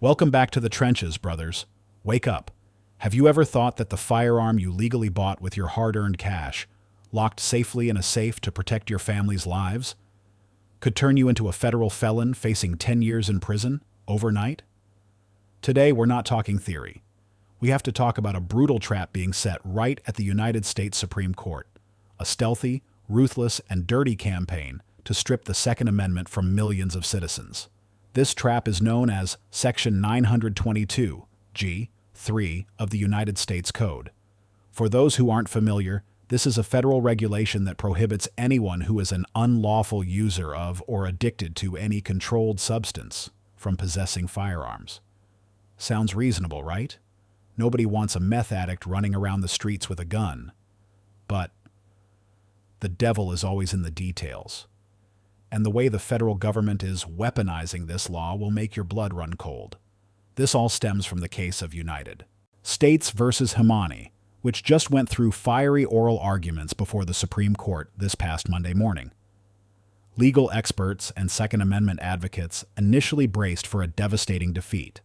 Welcome back to the trenches, brothers. Wake up. Have you ever thought that the firearm you legally bought with your hard-earned cash, locked safely in a safe to protect your family's lives, could turn you into a federal felon facing 10 years in prison overnight? Today, we're not talking theory. We have to talk about a brutal trap being set right at the United States Supreme Court, a stealthy, ruthless, and dirty campaign to strip the Second Amendment from millions of citizens. This trap is known as Section 922, G3 of the United States Code. For those who aren't familiar, this is a federal regulation that prohibits anyone who is an unlawful user of or addicted to any controlled substance from possessing firearms. Sounds reasonable, right? Nobody wants a meth addict running around the streets with a gun. But the devil is always in the details. And the way the federal government is weaponizing this law will make your blood run cold. This all stems from the case of United States versus Hemani, which just went through fiery oral arguments before the Supreme Court this past Monday morning. Legal experts and Second Amendment advocates initially braced for a devastating defeat.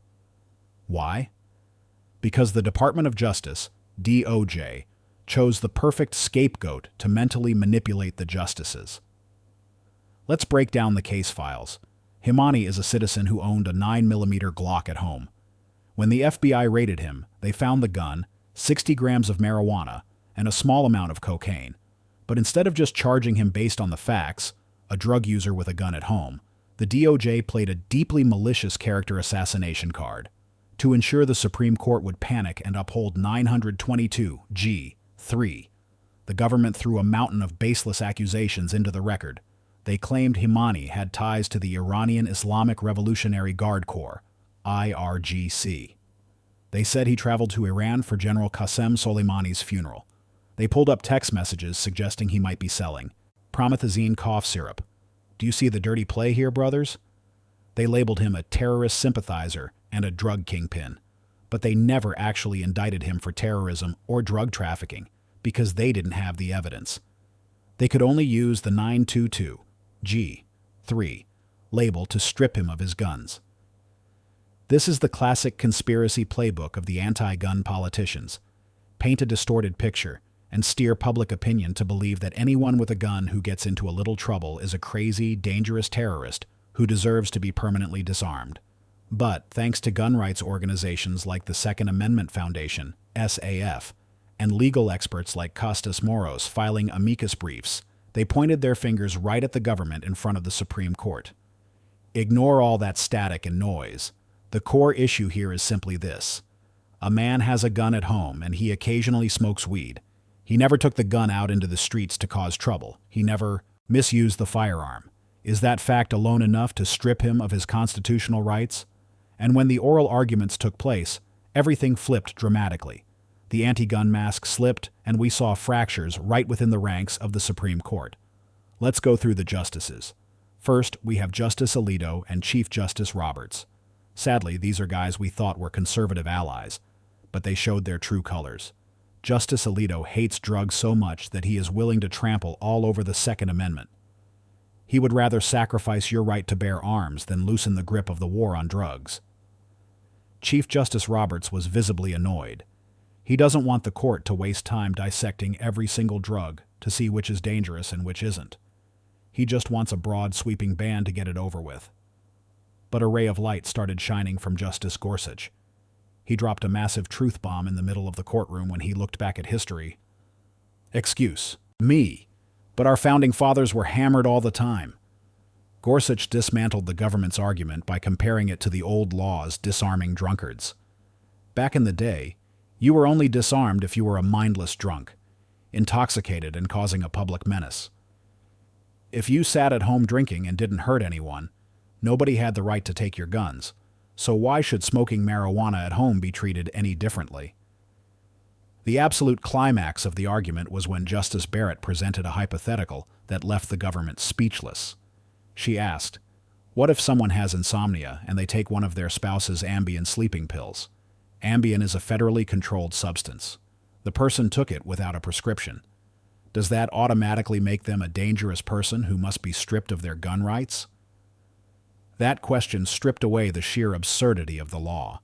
Why? Because the Department of Justice, DOJ, chose the perfect scapegoat to mentally manipulate the justices. Let's break down the case files. Hemani is a citizen who owned a 9mm Glock at home. When the FBI raided him, they found the gun, 60 grams of marijuana, and a small amount of cocaine. But instead of just charging him based on the facts, a drug user with a gun at home, the DOJ played a deeply malicious character assassination card. To ensure the Supreme Court would panic and uphold 922 G3, the government threw a mountain of baseless accusations into the record. They claimed Hemani had ties to the Iranian Islamic Revolutionary Guard Corps, IRGC. They said he traveled to Iran for General Qasem Soleimani's funeral. They pulled up text messages suggesting he might be selling promethazine cough syrup. Do you see the dirty play here, brothers? They labeled him a terrorist sympathizer and a drug kingpin, but they never actually indicted him for terrorism or drug trafficking because they didn't have the evidence. They could only use the 922 G3 label to strip him of his guns. This is the classic conspiracy playbook of the anti-gun politicians. Paint a distorted picture and steer public opinion to believe that anyone with a gun who gets into a little trouble is a crazy, dangerous terrorist who deserves to be permanently disarmed. But thanks to gun rights organizations like the Second Amendment Foundation, SAF, and legal experts like Costas Moros filing amicus briefs, they pointed their fingers right at the government in front of the Supreme Court. Ignore all that static and noise. The core issue here is simply this. A man has a gun at home and he occasionally smokes weed. He never took the gun out into the streets to cause trouble. He never misused the firearm. Is that fact alone enough to strip him of his constitutional rights? And when the oral arguments took place, everything flipped dramatically. The anti-gun mask slipped, and we saw fractures right within the ranks of the Supreme Court. Let's go through the justices. First, we have Justice Alito and Chief Justice Roberts. Sadly, these are guys we thought were conservative allies, but they showed their true colors. Justice Alito hates drugs so much that he is willing to trample all over the Second Amendment. He would rather sacrifice your right to bear arms than loosen the grip of the war on drugs. Chief Justice Roberts was visibly annoyed. He doesn't want the court to waste time dissecting every single drug to see which is dangerous and which isn't. He just wants a broad, sweeping ban to get it over with. But a ray of light started shining from Justice Gorsuch. He dropped a massive truth bomb in the middle of the courtroom when he looked back at history. Excuse me, but our founding fathers were hammered all the time. Gorsuch dismantled the government's argument by comparing it to the old laws disarming drunkards. Back in the day, you were only disarmed if you were a mindless drunk, intoxicated and causing a public menace. If you sat at home drinking and didn't hurt anyone, nobody had the right to take your guns, so why should smoking marijuana at home be treated any differently? The absolute climax of the argument was when Justice Barrett presented a hypothetical that left the government speechless. She asked, what if someone has insomnia and they take one of their spouse's Ambien sleeping pills? Ambien is a federally controlled substance. The person took it without a prescription. Does that automatically make them a dangerous person who must be stripped of their gun rights? That question stripped away the sheer absurdity of the law.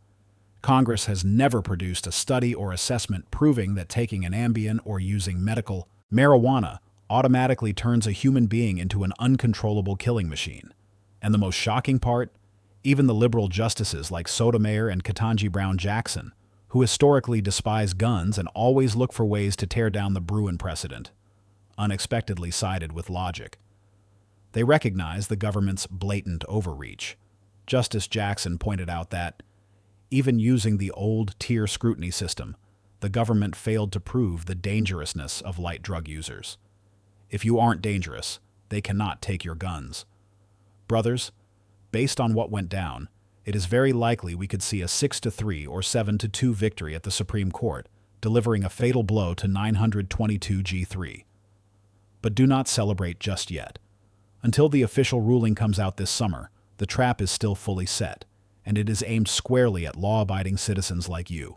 Congress has never produced a study or assessment proving that taking an Ambien or using medical marijuana automatically turns a human being into an uncontrollable killing machine. And the most shocking part, even the liberal justices like Sotomayor and Ketanji Brown Jackson, who historically despise guns and always look for ways to tear down the Bruin precedent, unexpectedly sided with logic. They recognize the government's blatant overreach. Justice Jackson pointed out that, even using the old tier scrutiny system, the government failed to prove the dangerousness of light drug users. If you aren't dangerous, they cannot take your guns. Brothers, based on what went down, it is very likely we could see a 6-3 or 7-2 victory at the Supreme Court, delivering a fatal blow to 922 G3. But do not celebrate just yet. Until the official ruling comes out this summer, the trap is still fully set, and it is aimed squarely at law-abiding citizens like you.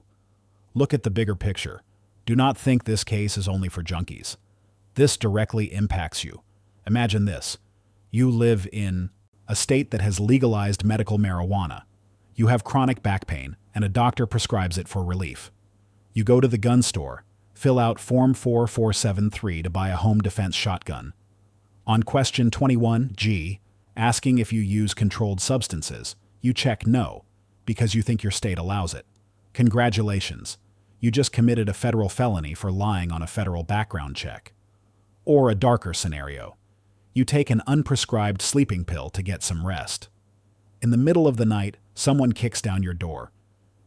Look at the bigger picture. Do not think this case is only for junkies. This directly impacts you. Imagine this. You live in a state that has legalized medical marijuana. You have chronic back pain, and a doctor prescribes it for relief. You go to the gun store, fill out Form 4473 to buy a home defense shotgun. On question 21G, asking if you use controlled substances, you check no, because you think your state allows it. Congratulations, you just committed a federal felony for lying on a federal background check. Or a darker scenario. You take an unprescribed sleeping pill to get some rest. In the middle of the night, someone kicks down your door.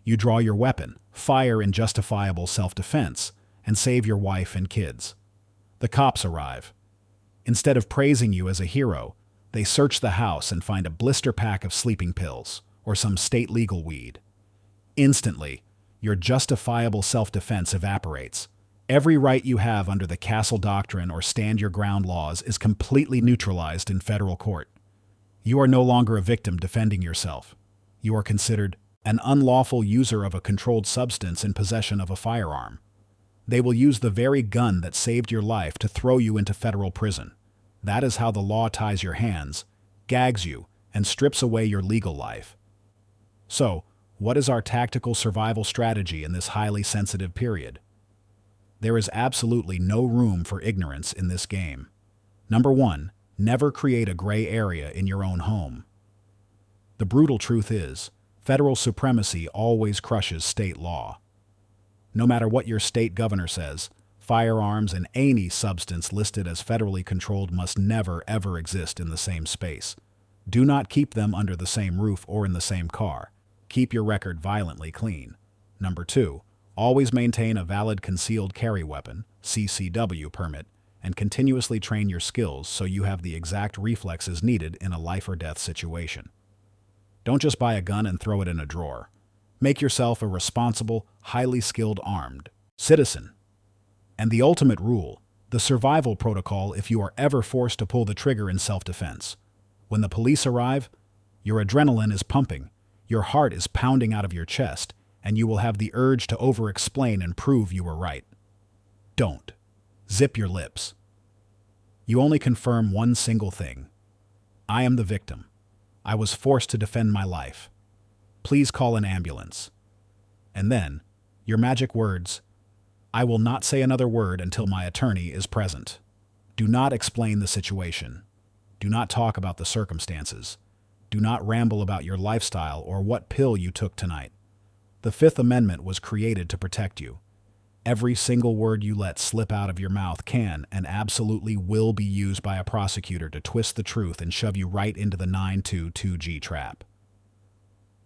You draw your weapon, fire in justifiable self-defense, and save your wife and kids. The cops arrive. Instead of praising you as a hero, they search the house and find a blister pack of sleeping pills or some state-legal weed. Instantly, your justifiable self-defense evaporates. Every right you have under the Castle Doctrine or Stand Your Ground laws is completely neutralized in federal court. You are no longer a victim defending yourself. You are considered an unlawful user of a controlled substance in possession of a firearm. They will use the very gun that saved your life to throw you into federal prison. That is how the law ties your hands, gags you, and strips away your legal life. So, what is our tactical survival strategy in this highly sensitive period? There is absolutely no room for ignorance in this game. Number 1, never create a gray area in your own home. The brutal truth is, federal supremacy always crushes state law. No matter what your state governor says, firearms and any substance listed as federally controlled must never, ever exist in the same space. Do not keep them under the same roof or in the same car. Keep your record violently clean. Number 2, always maintain a valid concealed carry weapon, CCW permit, and continuously train your skills so you have the exact reflexes needed in a life or death situation. Don't just buy a gun and throw it in a drawer. Make yourself a responsible, highly skilled armed citizen. And the ultimate rule, the survival protocol if you are ever forced to pull the trigger in self-defense. When the police arrive, your adrenaline is pumping, your heart is pounding out of your chest, and you will have the urge to over-explain and prove you were right. Don't. Zip your lips. You only confirm one single thing. I am the victim. I was forced to defend my life. Please call an ambulance. And then, your magic words, I will not say another word until my attorney is present. Do not explain the situation. Do not talk about the circumstances. Do not ramble about your lifestyle or what pill you took tonight. The Fifth Amendment was created to protect you. Every single word you let slip out of your mouth can and absolutely will be used by a prosecutor to twist the truth and shove you right into the 922G trap.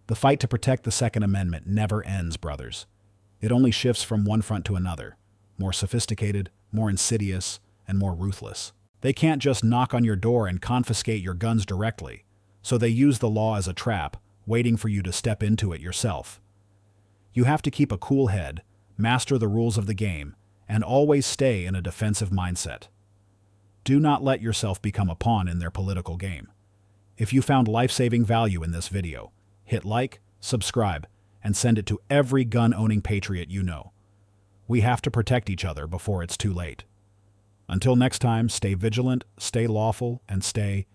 The fight to protect the Second Amendment never ends, brothers. It only shifts from one front to another, more sophisticated, more insidious, and more ruthless. They can't just knock on your door and confiscate your guns directly, so they use the law as a trap, waiting for you to step into it yourself. You have to keep a cool head, master the rules of the game, and always stay in a defensive mindset. Do not let yourself become a pawn in their political game. If you found life-saving value in this video, hit like, subscribe, and send it to every gun-owning patriot you know. We have to protect each other before it's too late. Until next time, stay vigilant, stay lawful, and stay